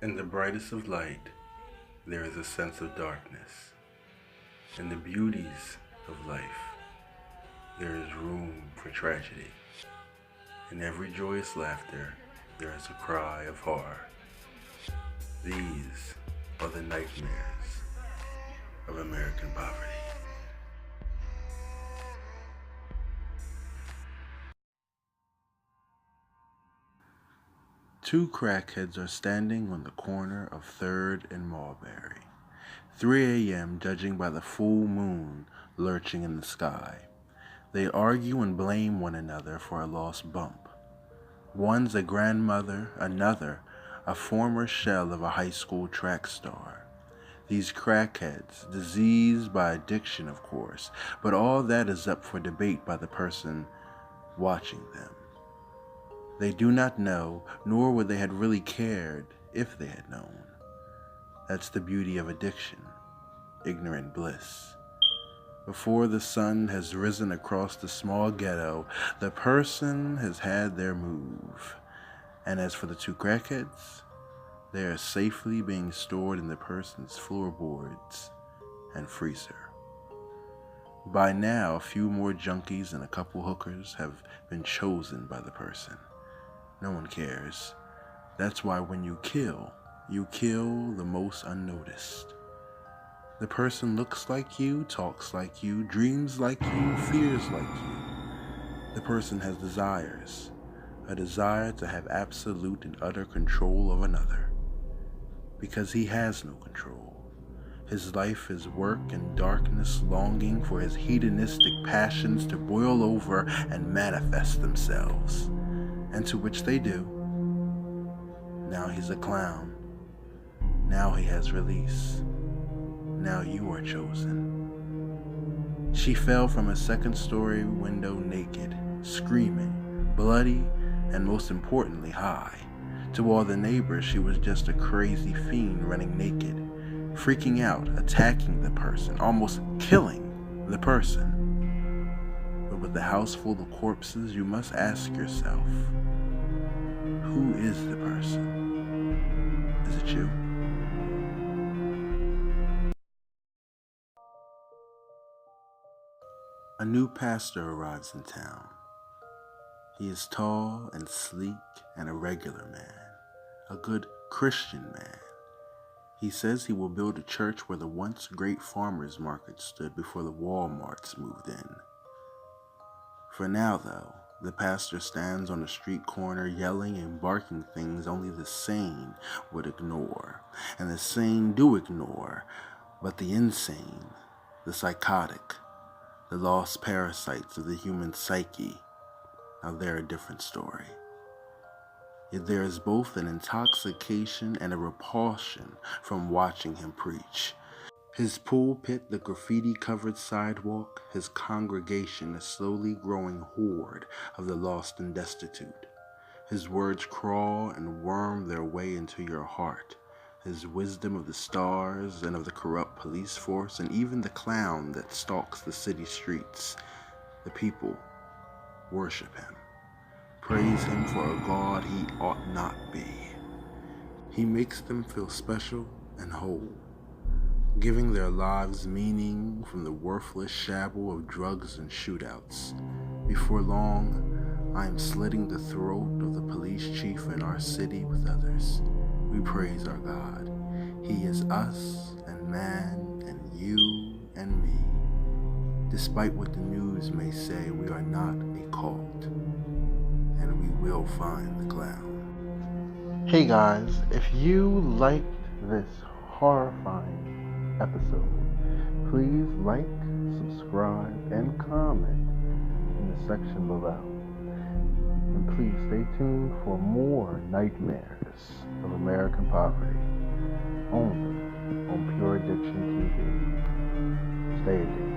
In the brightest of light, there is a sense of darkness. In the beauties of life, there is room for tragedy. In every joyous laughter, there is a cry of horror. These are the nightmares of American poverty. Two crackheads are standing on the corner of 3rd and Mulberry. 3 a.m., judging by the full moon lurching in the sky. They argue and blame one another for a lost bump. One's a grandmother, another a former shell of a high school track star. These crackheads, diseased by addiction, of course, but all that is up for debate by the person watching them. They do not know, nor would they have really cared if they had known. That's the beauty of addiction, ignorant bliss. Before the sun has risen across the small ghetto, the person has had their move. And as for the two crackheads, they are safely being stored in the person's floorboards and freezer. By now, a few more junkies and a couple hookers have been chosen by the person. No one cares. That's why when you kill the most unnoticed. The person looks like you, talks like you, dreams like you, fears like you. The person has desires, a desire to have absolute and utter control of another. Because he has no control. His life is work and darkness, longing for his hedonistic passions to boil over and manifest themselves. And to which they do. Now he's a clown. Now he has release. Now you are chosen. She fell from a second-story window naked, screaming, bloody, and most importantly high. To all the neighbors, she was just a crazy fiend running naked, freaking out, attacking the person, almost killing the person. But with the house full of corpses, you must ask yourself, who is the person? Is it you? A new pastor arrives in town. He is tall and sleek and a regular man, a good Christian man. He says he will build a church where the once great farmers market stood before the Walmarts moved in. For now, though, the pastor stands on a street corner yelling and barking things only the sane would ignore. And the sane do ignore, but the insane, the psychotic, the lost parasites of the human psyche, now they're a different story. Yet there is both an intoxication and a repulsion from watching him preach. His pulpit, the graffiti-covered sidewalk, his congregation, a slowly growing horde of the lost and destitute. His words crawl and worm their way into your heart. His wisdom of the stars and of the corrupt police force and even the clown that stalks the city streets. The people worship him, praise him for a God he ought not be. He makes them feel special and whole, giving their lives meaning from the worthless shabble of drugs and shootouts. Before long, I am slitting the throat of the police chief in our city with others. We praise our God. He is us and man and you and me. Despite what the news may say, we are not a cult, and we will find the clown. Hey guys, if you liked this horrifying episode, please like, subscribe, and comment in the section below. And please stay tuned for more nightmares of American poverty, only on Pure Addiction TV. Stay addicted.